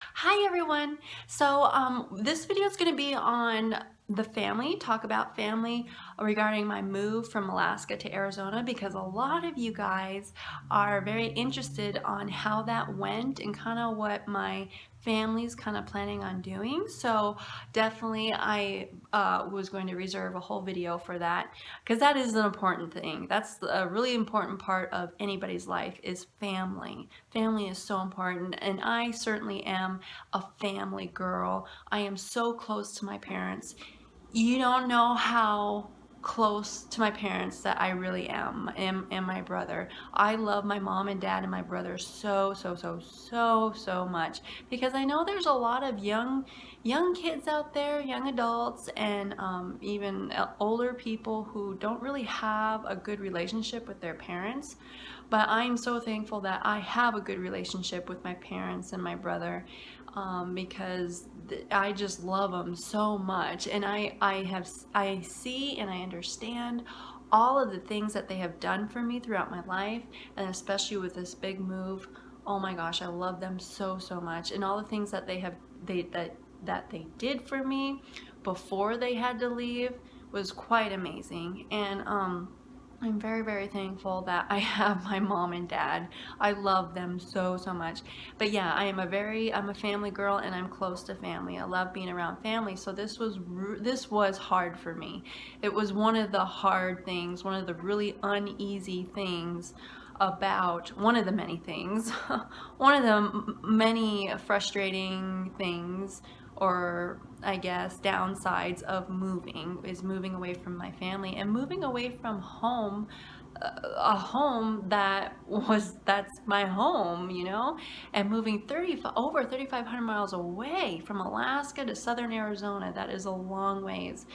Hi everyone. This video is going to be on the family, talk about family regarding my move from Alaska to Arizona because a lot of you guys are very interested on how that went and kind of what my family's kind of planning on doing. So definitely I was going to reserve a whole video for that because that is an important thing. That's a really important part of anybody's life is family. Family is so important, and I certainly am a family girl. I am so close to my parents. You don't know how close to my parents that I really am and my brother. I love my mom and dad and my brother so much because I know there's a lot of young kids out there, young adults, and even older people who don't really have a good relationship with their parents. But I'm so thankful that I have a good relationship with my parents and my brother, because I just love them so much, and I see and I understand all of the things that they have done for me throughout my life, and especially with this big move. Oh my gosh, I love them so much, and all the things that they did for me before they had to leave was quite amazing. And I'm very thankful that I have my mom and dad. I love them so much. But yeah, I'm a family girl, and I'm close to family. I love being around family. So this was hard for me. It was one of the hard things, one of the really uneasy things about one of the many things, one of the many frustrating things, or I guess downsides of moving, is moving away from my family and moving away from home, a home that's my home, and moving over 3,500 miles away from Alaska to southern Arizona. That is a long ways.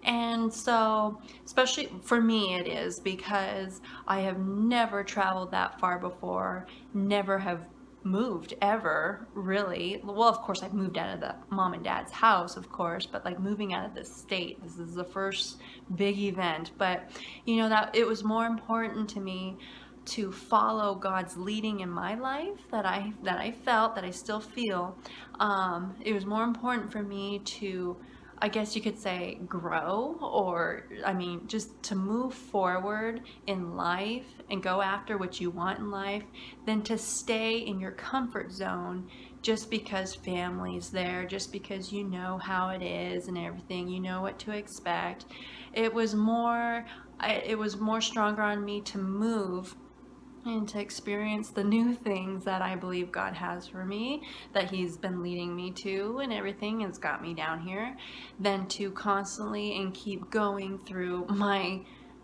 And so, especially for me, it is because I have never traveled that far before, never have moved ever, really. Well, of course I've moved out of the mom and dad's house, of course, but like moving out of the state, this is the first big event. But that it was more important to me to follow God's leading in my life, that I felt, that I still feel. It was more important for me to, I guess you could say, grow, or I mean, just to move forward in life and go after what you want in life, than to stay in your comfort zone just because family's there, just because you know how it is and everything, you know what to expect. It was more, it was more stronger on me to move and to experience the new things that I believe God has for me, that He's been leading me to, and everything has got me down here, than to constantly and keep going through my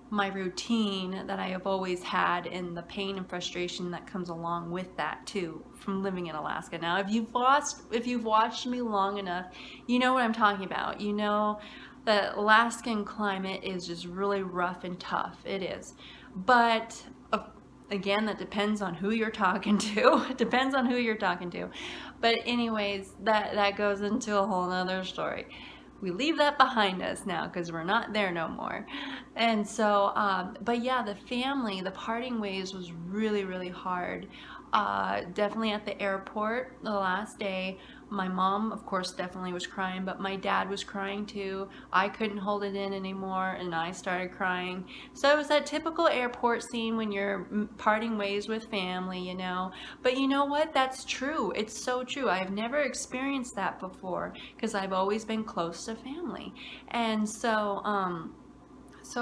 routine that I have always had, and the pain and frustration that comes along with that too, from living in Alaska. Now, if you've watched me long enough, you know what I'm talking about. You know the Alaskan climate is just really rough and tough. It is. But again, that depends on who you're talking to. It depends on who you're talking to. But anyways, that goes into a whole nother story. We leave that behind us now because we're not there no more. And so, but yeah, the parting ways was really hard. Definitely at the airport the last day. My mom, of course, definitely was crying, but my dad was crying too. I couldn't hold it in anymore, and I started crying. So it was that typical airport scene when you're parting ways with family. But you know what? That's true. It's so true. I've never experienced that before because I've always been close to family. And so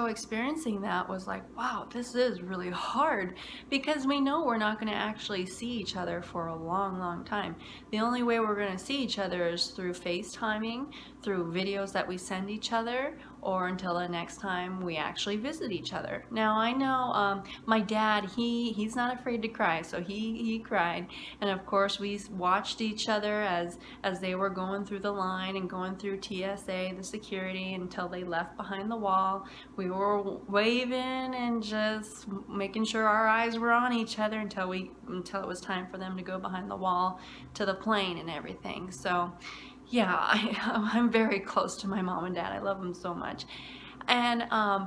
experiencing that was like, wow, this is really hard because we know we're not going to actually see each other for a long time. The only way we're going to see each other is through FaceTiming, through videos that we send each other, or until the next time we actually visit each other. Now, I know my dad, he's not afraid to cry, so he cried. And of course, we watched each other as they were going through the line and going through TSA, the security, until they left behind the wall. We were waving and just making sure our eyes were on each other until it was time for them to go behind the wall to the plane and everything. So yeah, I'm very close to my mom and dad. I love them so much. And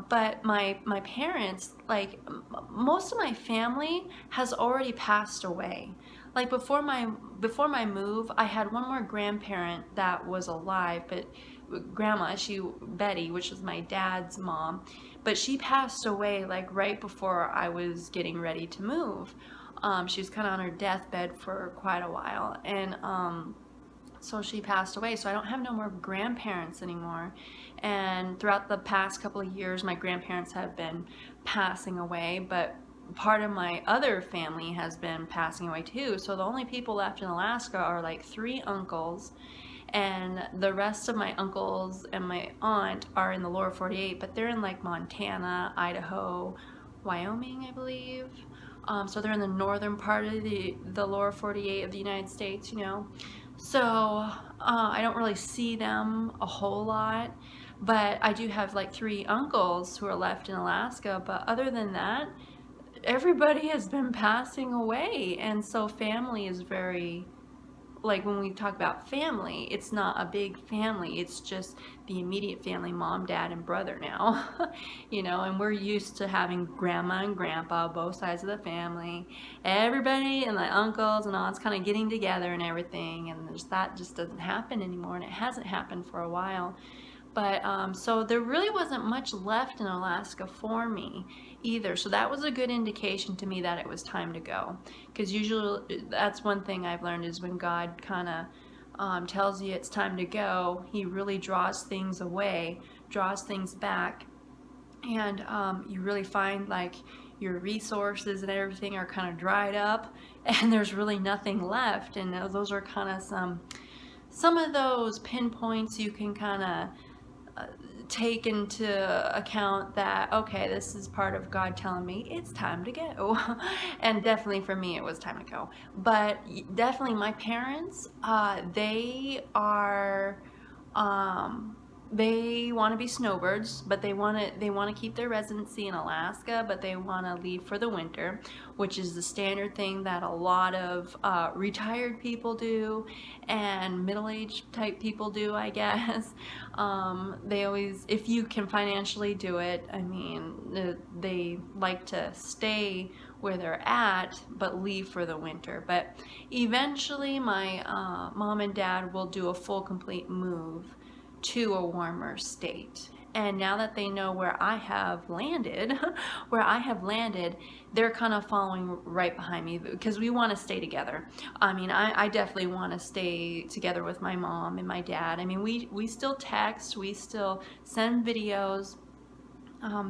but my parents, like most of my family has already passed away. like before my move, I had one more grandparent that was alive, but grandma, Betty, which was my dad's mom, but she passed away like right before I was getting ready to move. She was kind of on her deathbed for quite a while, and so she passed away, so I don't have no more grandparents anymore. And throughout the past couple of years, my grandparents have been passing away, but part of my other family has been passing away too. So the only people left in Alaska are like 3 uncles, and the rest of my uncles and my aunt are in the lower 48, but they're in like Montana, Idaho, Wyoming, I believe. So they're in the northern part of the lower 48 of the United States, you know. So I don't really see them a whole lot, but I do have like 3 uncles who are left in Alaska. But other than that, everybody has been passing away, and so family is very, like when we talk about family, it's not a big family. It's just the immediate family, mom, dad, and brother now. You know, and we're used to having grandma and grandpa, both sides of the family, everybody and the uncles and aunts kind of getting together and everything, and that just doesn't happen anymore, and it hasn't happened for a while. But so there really wasn't much left in Alaska for me either. So that was a good indication to me that it was time to go. Because usually that's one thing I've learned, is when God kind of tells you it's time to go, he really draws things away, draws things back. And you really find like your resources and everything are kind of dried up, and there's really nothing left. And those are kind of some of those pinpoints you can kind of take into account that, okay, this is part of God telling me it's time to go. And definitely for me, it was time to go. But definitely my parents, they are, they want to be snowbirds, but they want to keep their residency in Alaska, but they want to leave for the winter, which is the standard thing that a lot of retired people do and middle-aged type people do, I guess. They always, if you can financially do it, I mean, they like to stay where they're at but leave for the winter. But eventually my mom and dad will do a full complete move to a warmer state. And now that they know where I have landed, they're kind of following right behind me, because we want to stay together. I mean, I definitely want to stay together with my mom and my dad. I mean, we still text, we still send videos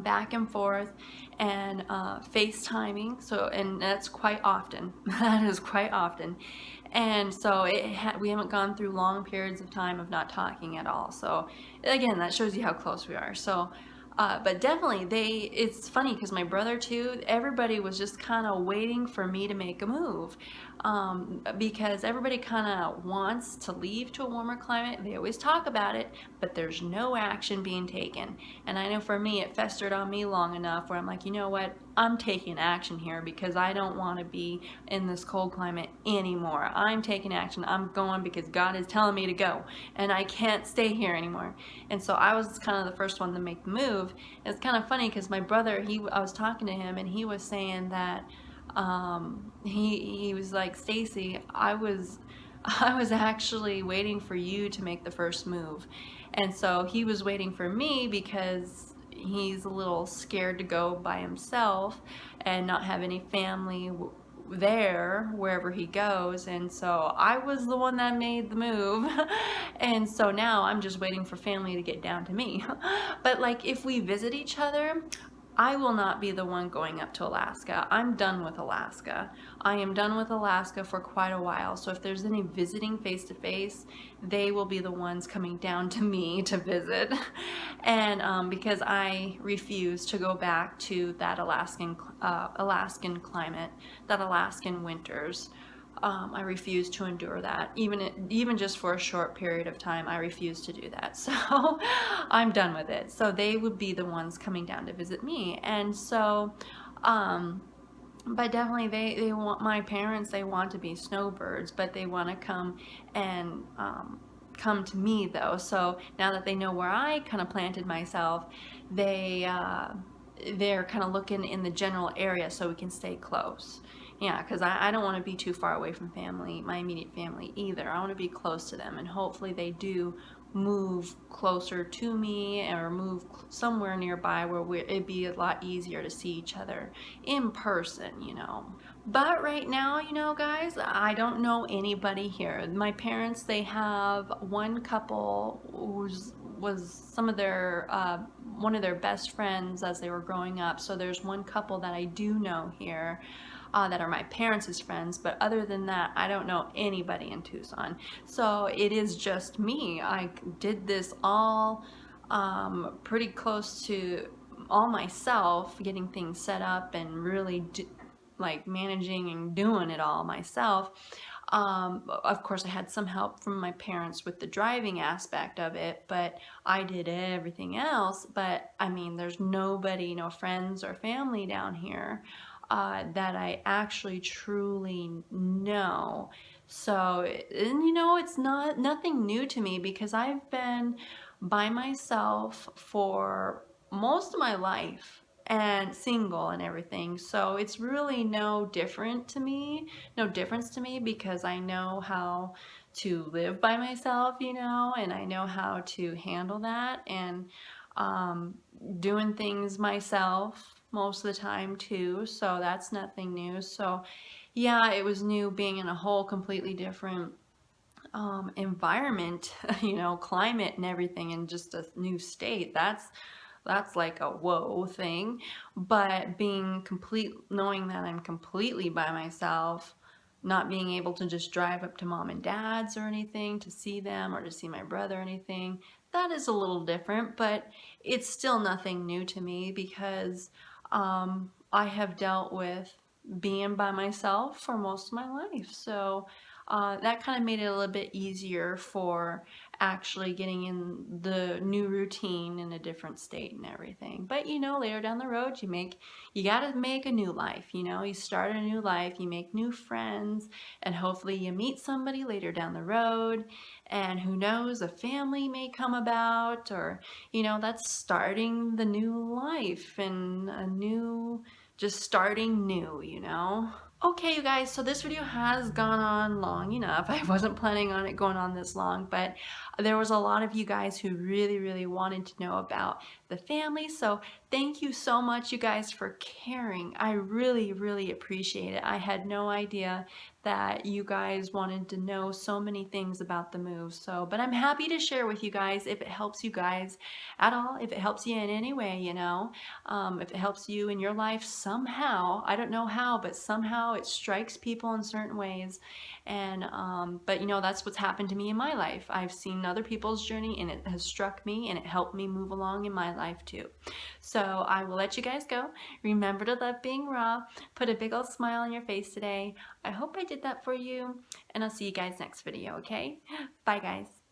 back and forth, and FaceTiming. So, and that's quite often. That is quite often. And so we haven't gone through long periods of time of not talking at all. So again, that shows you how close we are. So, but definitely it's funny because my brother too, everybody was just kind of waiting for me to make a move. Because everybody kind of wants to leave to a warmer climate. They always talk about it, but there's no action being taken. And I know for me, it festered on me long enough where I'm like, you know what? I'm taking action here because I don't want to be in this cold climate anymore. I'm taking action. I'm going because God is telling me to go, and I can't stay here anymore. And so I was kind of the first one to make the move. It's kind of funny because my brother, I was talking to him, and he was saying that he was like, Staci, I was actually waiting for you to make the first move. And so he was waiting for me because he's a little scared to go by himself and not have any family there wherever he goes. And so I was the one that made the move. And so now I'm just waiting for family to get down to me. But like, if we visit each other, I will not be the one going up to Alaska. I'm done with Alaska. I am done with Alaska for quite a while. So if there's any visiting face-to-face, they will be the ones coming down to me to visit. And because I refuse to go back to that Alaskan climate, that Alaskan winters. I refuse to endure that. Even just for a short period of time, I refuse to do that. So I'm done with it. So they would be the ones coming down to visit me. And so, but definitely they want, my parents, they want to be snowbirds, but they want to come and come to me though. So now that they know where I kind of planted myself, they're kind of looking in the general area so we can stay close. Yeah, because I don't want to be too far away from family, my immediate family either. I want to be close to them, and hopefully they do move closer to me or move somewhere nearby where it'd be a lot easier to see each other in person, you know. But right now, you know, guys, I don't know anybody here. My parents, they have one couple who's was some of their one of their best friends as they were growing up. So there's one couple that I do know here that are my parents' friends, but other than that, I don't know anybody in Tucson. So it is just me. I did this all pretty close to all myself, getting things set up and really like managing and doing it all myself. Of course, I had some help from my parents with the driving aspect of it, but I did everything else. But I mean, there's nobody, no friends or family down here that I actually truly know. So, and you know, it's nothing new to me because I've been by myself for most of my life and single and everything. So it's really no difference to me because I know how to live by myself, you know, and I know how to handle that and um, doing things myself most of the time too. So that's nothing new. So yeah, it was new being in a whole completely different environment, you know, climate and everything, and just a new state. That's like a whoa thing. But knowing that I'm completely by myself, not being able to just drive up to mom and dad's or anything to see them or to see my brother or anything, that is a little different, but it's still nothing new to me because I have dealt with being by myself for most of my life. So that kind of made it a little bit easier for actually getting in the new routine in a different state and everything. But you know, later down the road, you gotta make a new life, you know, you start a new life, you make new friends, and hopefully you meet somebody later down the road, and who knows, a family may come about, or, you know, that's starting the new life and just starting new, you know. Okay, you guys, so this video has gone on long enough. I wasn't planning on it going on this long, but there was a lot of you guys who really wanted to know about the family. So thank you so much, you guys, for caring. I really appreciate it. I had no idea that you guys wanted to know so many things about the move. So, but I'm happy to share with you guys if it helps you guys at all, if it helps you in any way, you know. If it helps you in your life somehow, I don't know how, but somehow it strikes people in certain ways. And but you know, that's what's happened to me in my life. I've seen other people's journey and it has struck me and it helped me move along in my life too. So I will let you guys go. Remember to love being raw. Put a big old smile on your face today. I hope I did that for you, and I'll see you guys next video, okay? Bye guys.